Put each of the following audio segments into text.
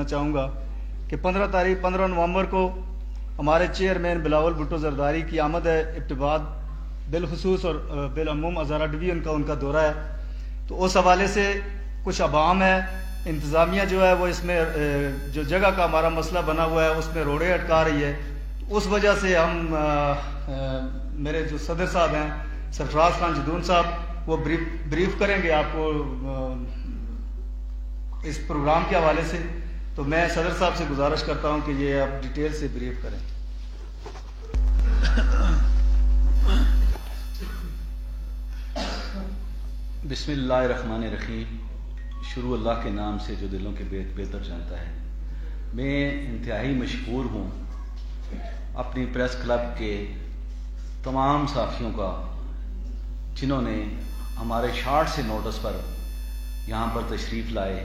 چاہوں گا کہ 15 نومبر کو ہمارے چیئرمین بلاول بھٹو زرداری کی آمد ہے. ابتباد بالخصوص اور بالعموم ہزارہ ڈویژن کا ان کا دورہ ہے. تو اس حوالے سے کچھ عوام ہے, انتظامیہ جو ہے وہ اس میں جو جگہ کا ہمارا مسئلہ بنا ہوا ہے اس میں روڑے اٹکا رہی ہے. اس وجہ سے ہم میرے جو صدر صاحب ہیں سرفراز خان جدون صاحب وہ بریف کریں گے آپ کو اس پروگرام کے حوالے سے. تو میں صدر صاحب سے گزارش کرتا ہوں کہ یہ آپ ڈیٹیل سے بریف کریں. بسم اللہ الرحمن الرحیم. شروع اللہ کے نام سے جو دلوں کے بہتر جانتا ہے. میں انتہائی مشکور ہوں اپنی پریس کلب کے تمام صحافیوں کا جنہوں نے ہمارے شارٹ سے نوٹس پر یہاں پر تشریف لائے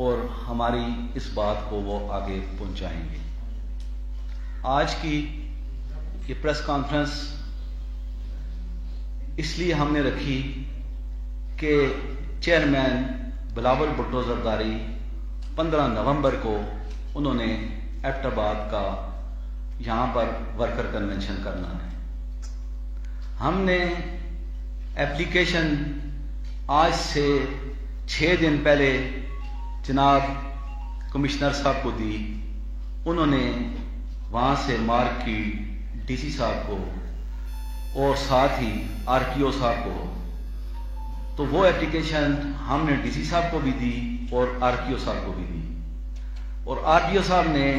اور ہماری اس بات کو وہ آگے پہنچائیں گے. آج کی یہ پریس کانفرنس اس لیے ہم نے رکھی کہ چیئرمین بلاول بھٹو زرداری 15 نومبر کو انہوں نے ایبٹ آباد کا یہاں پر ورکر کنونشن کرنا ہے. ہم نے ایپلیکیشن آج سے 6 دن پہلے جناب کمشنر صاحب کو دی. انہوں نے وہاں سے مارک کی ڈی سی صاحب کو اور ساتھ ہی آر ٹی او صاحب کو, تو وہ ایپلیکیشن ہم نے ڈی سی صاحب کو بھی دی اور آر ٹی او صاحب کو بھی دی, اور آر ٹی او صاحب نے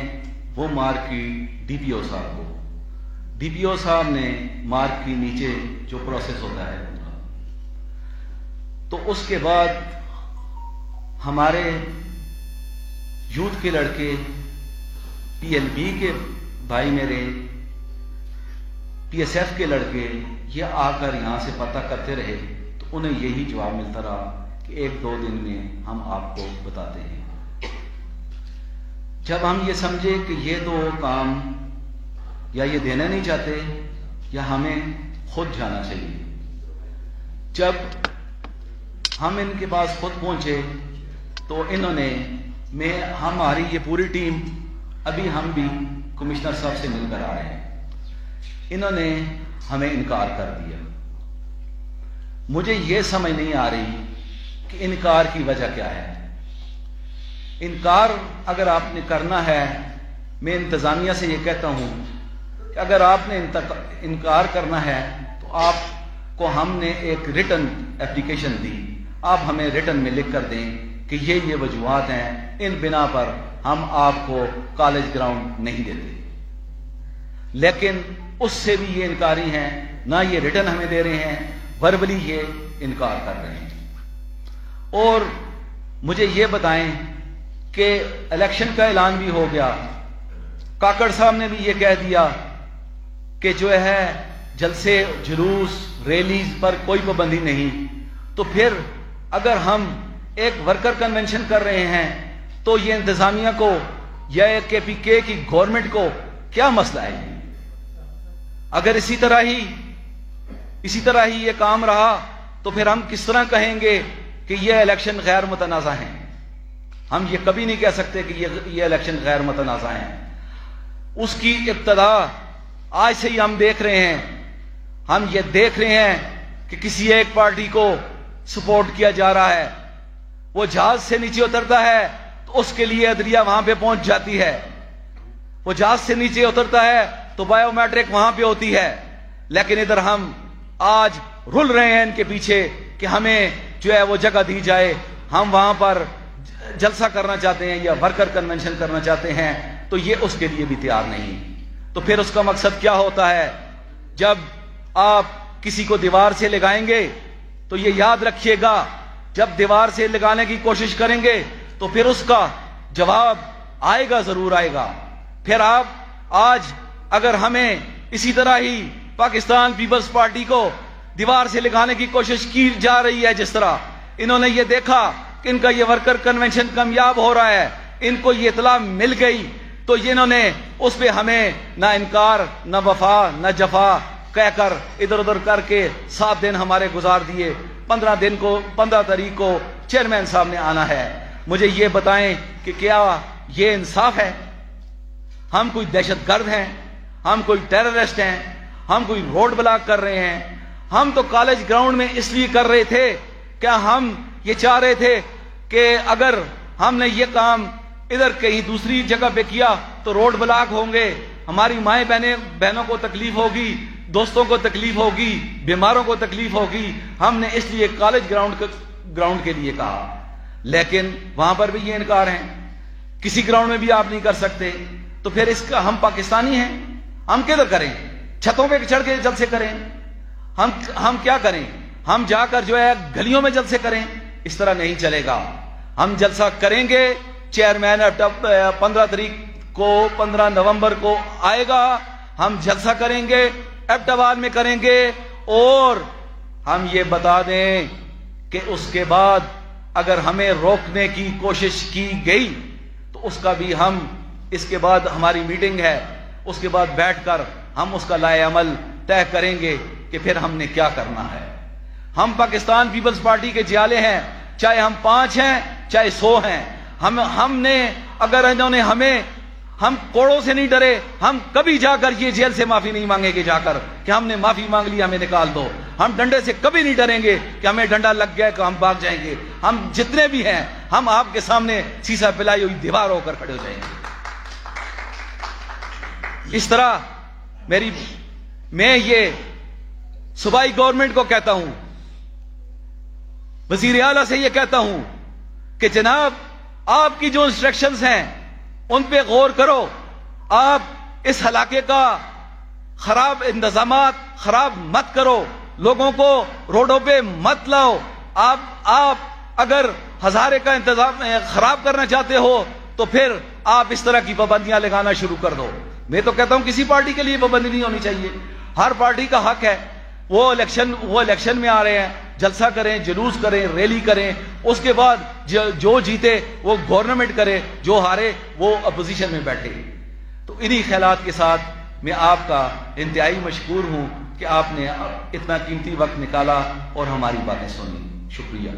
وہ مارک کی ڈی پی او صاحب کو, ڈی پی او صاحب نے مارک کی نیچے جو پروسیس ہوتا ہے. تو اس کے بعد ہمارے یوتھ کے لڑکے پی ایل بی کے بھائی میرے, پی ایس ایف کے لڑکے یہ آ کر یہاں سے پتہ کرتے رہے. تو انہیں یہی جواب ملتا رہا کہ 1-2 دن میں ہم آپ کو بتاتے ہیں. جب ہم یہ سمجھے کہ یہ تو کام یا یہ دینا نہیں چاہتے یا ہمیں خود جانا چاہیے, جب ہم ان کے پاس خود پہنچے تو انہوں نے ہماری یہ پوری ٹیم, ابھی ہم بھی کمشنر صاحب سے مل کر آئے ہیں, انہوں نے ہمیں انکار کر دیا. مجھے یہ سمجھ نہیں آ رہی کہ انکار کی وجہ کیا ہے. انکار اگر آپ نے کرنا ہے, میں انتظامیہ سے یہ کہتا ہوں کہ اگر آپ نے انکار کرنا ہے تو آپ کو ہم نے ایک ریٹن ایپلیکیشن دی, آپ ہمیں ریٹن میں لکھ کر دیں کہ یہ وجوہات ہیں, ان بنا پر ہم آپ کو کالج گراؤنڈ نہیں دیتے. لیکن اس سے بھی یہ انکاری ہیں, نہ یہ ریٹن ہمیں دے رہے ہیں, وربلی یہ انکار کر رہے ہیں. اور مجھے یہ بتائیں کہ الیکشن کا اعلان بھی ہو گیا, کاکڑ صاحب نے بھی یہ کہہ دیا کہ جو ہے جلسے جلوس ریلیز پر کوئی پابندی نہیں. تو پھر اگر ہم ایک ورکر کنونشن کر رہے ہیں تو یہ انتظامیہ کو یا کے پی کے کی گورنمنٹ کو کیا مسئلہ ہے؟ اگر اسی طرح ہی یہ کام رہا تو پھر ہم کس طرح کہیں گے کہ یہ الیکشن غیر متنازع ہیں؟ ہم یہ کبھی نہیں کہہ سکتے کہ یہ الیکشن غیر متنازع ہیں. اس کی ابتدا آج سے ہی ہم دیکھ رہے ہیں. ہم یہ دیکھ رہے ہیں کہ کسی ایک پارٹی کو سپورٹ کیا جا رہا ہے, وہ جہاز سے نیچے اترتا ہے تو اس کے لیے عدلیہ وہاں پہ پہنچ جاتی ہے. وہ جہاز سے نیچے اترتا ہے تو بایو میٹرک وہاں پہ ہوتی ہے. لیکن ادھر ہم آج رل رہے ہیں ان کے پیچھے کہ ہمیں جو ہے وہ جگہ دی جائے, ہم وہاں پر جلسہ کرنا چاہتے ہیں یا ورکر کنونشن کرنا چاہتے ہیں, تو یہ اس کے لیے بھی تیار نہیں. تو پھر اس کا مقصد کیا ہوتا ہے؟ جب آپ کسی کو دیوار سے لگائیں گے تو یہ یاد رکھیے گا, جب دیوار سے لگانے کی کوشش کریں گے تو پھر اس کا جواب آئے گا, ضرور آئے گا. پھر آپ آج اگر ہمیں اسی طرح ہی پاکستان پیپلز پارٹی کو دیوار سے لگانے کی کوشش کی جا رہی ہے, جس طرح انہوں نے یہ دیکھا کہ ان کا یہ ورکر کنونشن کامیاب ہو رہا ہے, ان کو یہ اطلاع مل گئی, تو انہوں نے اس پہ ہمیں نہ انکار نہ وفا نہ جفا کہہ کر ادھر ادھر کر کے 7 دن ہمارے گزار دیے. 15 تاریخ کو چیئرمین صاحب نے آنا ہے. مجھے یہ بتائیں کہ کیا یہ انصاف ہے؟ ہم کوئی دہشت گرد ہیں؟ ہم کوئی ٹیررسٹ ہیں؟ ہم کوئی روڈ بلاک کر رہے ہیں؟ ہم تو کالج گراؤنڈ میں اس لیے کر رہے تھے، کیا ہم یہ چاہ رہے تھے کہ اگر ہم نے یہ کام ادھر کہیں دوسری جگہ پہ کیا تو روڈ بلاک ہوں گے، ہماری مائیں بہنوں کو تکلیف ہوگی، دوستوں کو تکلیف ہوگی، بیماروں کو تکلیف ہوگی؟ ہم نے اس لیے کالج گراؤنڈ کے لیے کہا، لیکن وہاں پر بھی یہ انکار ہے، کسی گراؤنڈ میں بھی آپ نہیں کر سکتے۔ تو پھر اس کا ہم پاکستانی ہیں، ہم کدھر کریں؟ چھتوں پہ چڑھ کے جلسے کریں؟ ہم کیا کریں؟ ہم جا کر جو ہے گلیوں میں جلسے کریں؟ اس طرح نہیں چلے گا۔ ہم جلسہ کریں گے، چیئرمین 15 نومبر کو آئے گا، ہم جلسہ کریں گے، ایبٹ آباد میں کریں گے، اور ہم یہ بتا دیں کہ اس کے بعد اگر ہمیں روکنے کی کوشش کی گئی تو اس کا بھی ہم، اس کے بعد ہماری میٹنگ ہے، اس کے بعد بیٹھ کر ہم اس کا لائے عمل طے کریں گے کہ پھر ہم نے کیا کرنا ہے۔ ہم پاکستان پیپلز پارٹی کے جیالے ہیں، چاہے ہم 5 ہیں چاہے 100 ہیں۔ ہم نے اگر انہوں نے ہم کوڑوں سے نہیں ڈرے، ہم کبھی جا کر یہ جیل سے معافی نہیں مانگیں گے جا کر کہ ہم نے معافی مانگ لی ہمیں نکال دو۔ ہم ڈنڈے سے کبھی نہیں ڈریں گے کہ ہمیں ڈنڈا لگ گیا کہ ہم بھاگ جائیں گے۔ ہم جتنے بھی ہیں ہم آپ کے سامنے سیسا پلائی ہوئی دیوار ہو کر کھڑے ہو جائیں گے۔ اس طرح میں یہ صوبائی گورنمنٹ کو کہتا ہوں، وزیر اعلیٰ سے یہ کہتا ہوں کہ جناب آپ کی جو انسٹرکشنز ہیں ان پہ غور کرو، آپ اس علاقے کا خراب انتظامات خراب مت کرو، لوگوں کو روڈوں پہ مت لاؤ۔ آپ اگر ہزارے کا انتظام خراب کرنا چاہتے ہو تو پھر آپ اس طرح کی پابندیاں لگانا شروع کر دو۔ میں تو کہتا ہوں کسی پارٹی کے لیے پابندی نہیں ہونی چاہیے، ہر پارٹی کا حق ہے، وہ الیکشن میں آ رہے ہیں، جلسہ کریں، جلوس کریں، ریلی کریں، اس کے بعد جو جیتے وہ گورنمنٹ کرے، جو ہارے وہ اپوزیشن میں بیٹھے۔ تو انہی خیالات کے ساتھ میں آپ کا انتہائی مشکور ہوں کہ آپ نے اتنا قیمتی وقت نکالا اور ہماری باتیں سنی۔ شکریہ۔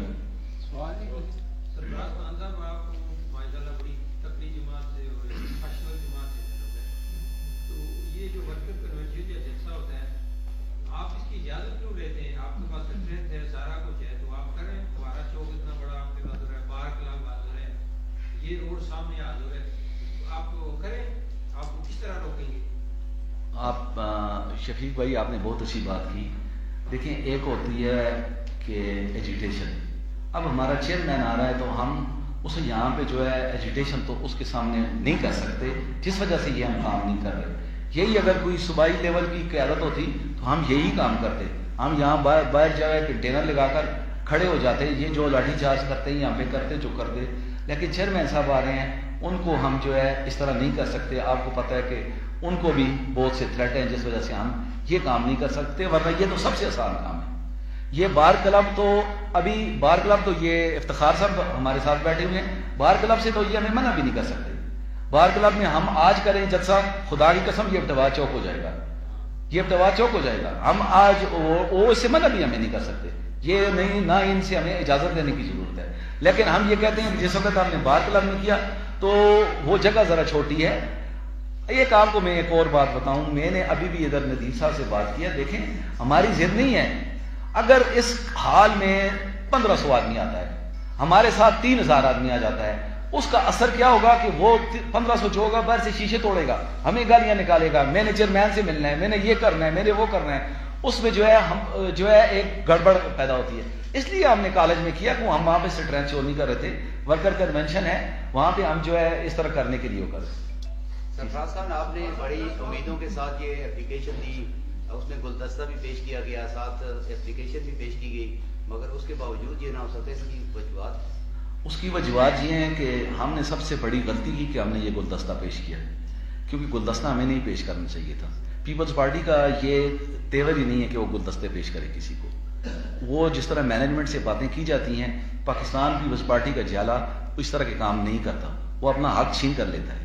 آپ شفیق بھائی آپ نے بہت اچھی بات کی۔ دیکھیں ایک ہوتی ہے کہ ایجیٹیشن، اب ہمارا چیئرمین آ رہا ہے تو ہم اسے یہاں پہ جو ہے ایجیٹیشن تو اس کے سامنے نہیں کر سکتے، جس وجہ سے یہ ہم کام نہیں کر رہے۔ یہی اگر کوئی صوبائی لیول کی قیادت ہوتی تو ہم یہی کام کرتے، ہم یہاں باہر جو ہے کنٹینر لگا کر کھڑے ہو جاتے، یہ جو لاٹھی چارج کرتے ہیں یہاں پہ کرتے جو کرتے، لیکن چیئرمین صاحب آ رہے ہیں ان کو ہم جو ہے اس طرح نہیں کر سکتے۔ آپ کو پتہ ہے کہ ان کو بھی بہت سے تھریٹ ہیں جس وجہ سے ہم یہ کام نہیں کر سکتے، ورنہ یہ تو سب سے آسان کام ہے۔ یہ بار کلب تو یہ افتخار صاحب ہمارے ساتھ بیٹھے ہوئے ہیں، بار کلب سے تو یہ ہمیں منع بھی نہیں کر سکتے۔ بار کلب میں ہم آج کریں جلسہ، خدا کی قسم یہ ابتوا چوک ہو جائے گا، یہ ابتوا چوک ہو جائے گا۔ ہم آج وہ اس سے منع بھی ہمیں نہیں کر سکتے، یہ نہیں، نہ ان سے ہمیں اجازت دینے کی ضرورت ہے۔ لیکن ہم یہ کہتے ہیں کہ جس وقت ہم نے بار کلب میں کیا تو وہ جگہ ذرا چھوٹی ہے۔ ایک آپ کو میں ایک اور بات بتاؤں، میں نے ابھی بھی ادھر ندیم صاحب سے بات کیا، دیکھیں ہماری ضد نہیں ہے، اگر اس حال میں 1500 آدمی آتا ہے، ہمارے ساتھ 3000 آدمی آ جاتا ہے، اس کا اثر کیا ہوگا کہ وہ 1500 جو ہوگا باہر سے شیشے توڑے گا، ہمیں گالیاں نکالے گا، میں نے چیئرمین سے ملنا ہے، میں نے یہ کرنا ہے، میں نے وہ کرنا ہے، اس میں جو ہے ہم جو ہے ایک گڑبڑ پیدا ہوتی ہے۔ اس لیے ہم نے کالج میں کیا کہ ہم وہاں پہ اسٹرینتھ شو نہیں کر رہے تھے، ورکر کنونشن ہے وہاں پہ ہم جو ہے اس طرح کرنے کے لیے وہ کر رہے ہیں۔ سرفراز خان آپ نے بڑی امیدوں کے ساتھ یہ اپلیکیشن دی، اس میں گلدستہ بھی پیش کیا گیا، ساتھ اپلیکیشن بھی پیش کی گئی، مگر اس کے باوجود یہ نہ ہو سکے، اس کی وجوہات؟ اس کی وجوہات یہ ہیں کہ ہم نے سب سے بڑی غلطی کی کہ ہم نے یہ گلدستہ پیش کیا، کیونکہ گلدستہ ہمیں نہیں پیش کرنا چاہیے تھا۔ پیپلز پارٹی کا یہ تیور ہی نہیں ہے کہ وہ گلدستے پیش کرے کسی کو۔ وہ جس طرح مینجمنٹ سے باتیں کی جاتی ہیں، پاکستان پیپلز پارٹی کا جیالہ اس طرح کے کام نہیں کرتا، وہ اپنا حق چھین کر لیتا ہے۔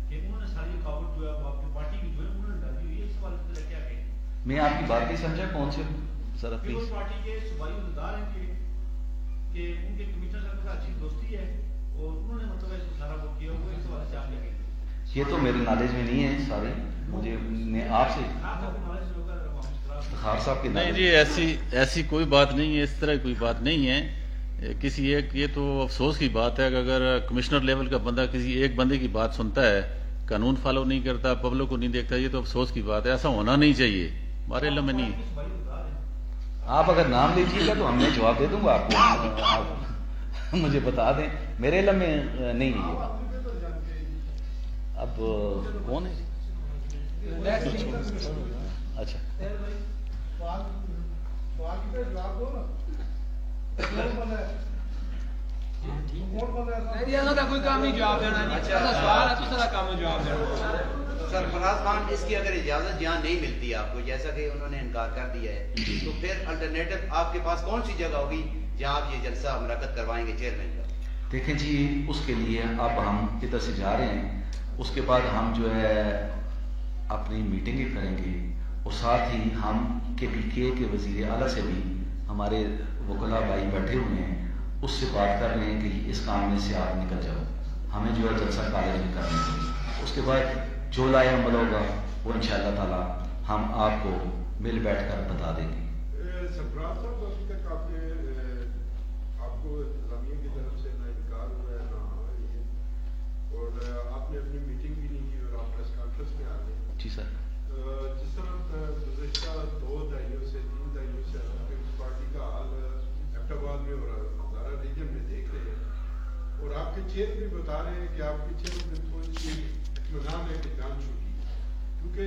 کہ انہوں نے ساری رکاوٹ جو ہے وہ آپ کی پارٹی کی جو ہے انہوں نے ڈالی ہوئی ہے، اس حوالے سے کیا کہیں؟ میں آپ کی بات نہیں سمجھا، کون سے ذرا پیپلز پلیز. پارٹی کے صوبائی عہدیدار ہیں کہ ان کے کمیشنر صاحب کے ساتھ اچھی دوستی ہے اور انہوں نے مطلب ہے سارا وہ کیا ہوا ہے، اس حوالے سے آپ کیا کہیں؟ یہ تو میرے نالج میں نہیں ہے سارے، مجھے میں آپ سے خار صاحب کی نہیں جی، ایسی کوئی بات نہیں ہے، اس طرح کوئی بات نہیں ہے کسی ایک. یہ تو افسوس کی بات ہے کہ اگر کمشنر لیول کا بندہ کسی ایک بندے کی بات سنتا ہے، قانون فالو نہیں کرتا، پبلک کو نہیں دیکھتا، یہ تو افسوس کی بات ہے. ایسا ہونا نہیں چاہیے، ہمارے علم میں نہیں ہے. آپ اگر نام لیجیے گا تو ہم نے جواب دے دوں گا آپ کو، آپ مجھے بتا دیں، میرے علم میں نہیں ہے یہ بات. اب کون ہے؟ اچھا کوئی کام نہیں جواب دینا، سوال ہے تو سارا کام جواب دینا. سرفراز خان، اس کی اگر اجازت جہاں نہیں ملتی آپ کو، جیسا کہ انہوں نے انکار کر دیا ہے، تو پھر الٹرنیٹو آپ کے پاس کون سی جگہ ہوگی جہاں آپ یہ جلسہ منعقد کروائیں گے چیئرمین کا؟ دیکھیں جی، اس کے لیے اب ہم ادھر سے جا رہے ہیں، اس کے بعد ہم جو ہے اپنی میٹنگیں کریں گے، اور ساتھ ہی ہم KPK کے وزیر اعلیٰ سے بھی، ہمارے وکلاء بھائی بیٹھے ہوئے ہیں، اس سے بات کر رہے ہیں کہ اس کام میں سے آپ نکل جاؤ، ہمیں جو ہے جلسہ کالج میں کرنا ہے. اس کے بعد جو لائے عمل ہوگا وہ انشاءاللہ تعالی ہم آپ کو مل بیٹھ کر بتا دیں گے. سرفراز صاحب، ابھی تک آپ کو انتظامیہ کی طرف سے نہ انکار ہوا ہے نہ اور آپ نے اپنی میٹنگ بھی نہیں کی اور آپ پریس کانفرنس میں آ گئے. جی سر. جس طرح گزشتہ 2 دہائیوں سے 3 دہائیوں سے پیپلز پارٹی کا حال ایبٹ آباد میں اور ہزارہ ریجن میں دیکھ رہے ہیں، اور آپ کے چیئر بھی بتا رہے ہیں کہ آپ کے چیئر میں تھوڑی سی اطمینان ہے کہ جان چھوٹی ہے، کیونکہ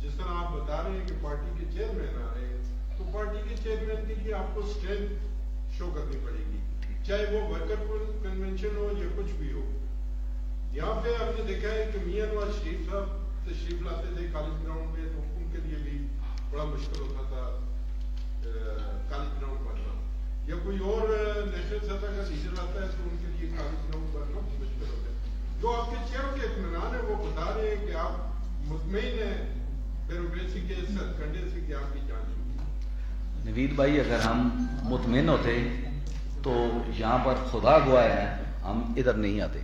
جس طرح آپ بتا رہے ہیں کہ پارٹی کے چیئرمین آ رہے ہیں، تو پارٹی کے چیئرمین کے لیے آپ کو اسٹرینتھ شو کرنی پڑے گی، چاہے وہ ورکر کنونشن ہو یا کچھ بھی ہو. یہاں پہ ہم نے دیکھا ہے کہ میاں نواز شریف صاحب تشریف لاتے تھے کالج گراؤنڈ میں، تو ان کے لیے بھی بڑا مشکل ہوتا تھا کالج گراؤنڈ بننا، یا کوئی اور نیشنل سطح کا لیڈر آتا ہے تو ان کے لیے کالج گراؤنڈ بننا مشکل ہوتا ہے. جو آپ کے چیئر کے اطمینان ہے وہ بتا رہے ہیں کہ آپ مطمئن ہیں بیوروکریسی کے اس کنڈے سے کہ آپ کی جان چھوٹی. نوید بھائی، اگر ہم مطمئن ہوتے تو یہاں پر خدا گواہ ہے ہم ادھر نہیں آتے،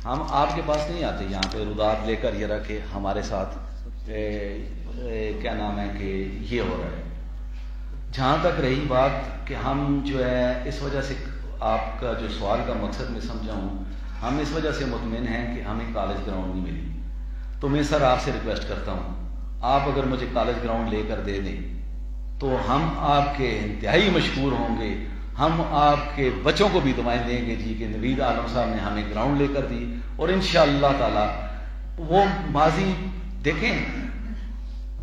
ہم آپ کے پاس نہیں آتے یہاں پہ رودات لے کر یہ رکھے ہمارے ساتھ کیا نام ہے کہ یہ ہو رہا ہے. جہاں تک رہی بات کہ ہم جو ہے اس وجہ سے، آپ کا جو سوال کا مقصد میں سمجھا ہوں، ہم اس وجہ سے مطمئن ہیں کہ ہمیں کالج گراؤنڈ نہیں ملی. تو میں سر آپ سے ریکویسٹ کرتا ہوں، آپ اگر مجھے کالج گراؤنڈ لے کر دے دیں تو ہم آپ کے انتہائی مشکور ہوں گے. ہم آپ کے بچوں کو بھی دعائیں دیں گے جی کہ نوید عالم صاحب نے ہمیں گراؤنڈ لے کر دی. اور انشاءاللہ تعالی وہ ماضی دیکھیں،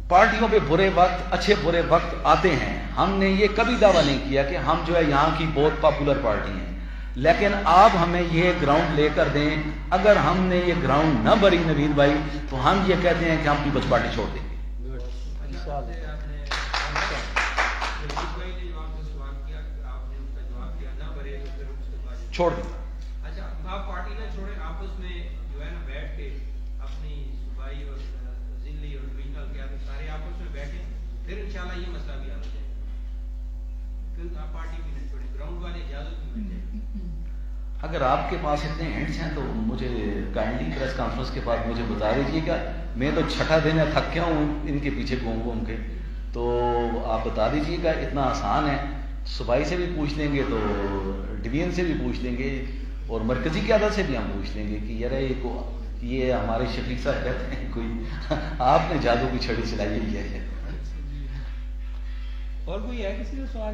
پارٹیوں پہ برے وقت، اچھے برے وقت آتے ہیں. ہم نے یہ کبھی دعویٰ نہیں کیا کہ ہم جو ہے یہاں کی بہت پاپولر پارٹی ہیں، لیکن آپ ہمیں یہ گراؤنڈ لے کر دیں. اگر ہم نے یہ گراؤنڈ نہ بھری نوید بھائی تو ہم یہ کہتے ہیں کہ ہم پیپلز پارٹی چھوڑ دیں گے. چھوڑ دیں. اچھا، آپ پارٹی نہ چھوڑیں، آپس میں جو ہے نا بیٹھ کے اپنی صوبائی اور ضلعی اور ڈویژنل کے سارے آپس میں بیٹھیں، پھر انشاءاللہ یہ مسئلہ بھی حل ہو جائے گا. کیونکہ آپ پارٹی بھی نہ چھوڑیں، گراؤنڈ والے اجازت بھی مل جائے. اگر آپ کے پاس اتنے ہینڈس ہیں تو مجھے کائنڈلی پریس کانفرنس کے بعد مجھے بتا دیجیے گا. میں تو چھٹا دینا تھک گیا ہوں ان کے پیچھے گھوم کے، تو آپ بتا دیجیے گا. اتنا آسان ہے، صوبائی سے بھی پوچھ لیں گے تو ڈویژن سے بھی پوچھ لیں گے اور مرکزی قیادت سے بھی ہم پوچھ لیں گے کہ یار یہ ہمارے شفیق صاحب کہتے ہیں کوئی آپ نے جادو کی چھڑی چلائی ہے. اور کوئی ہے کسی کا سوال؟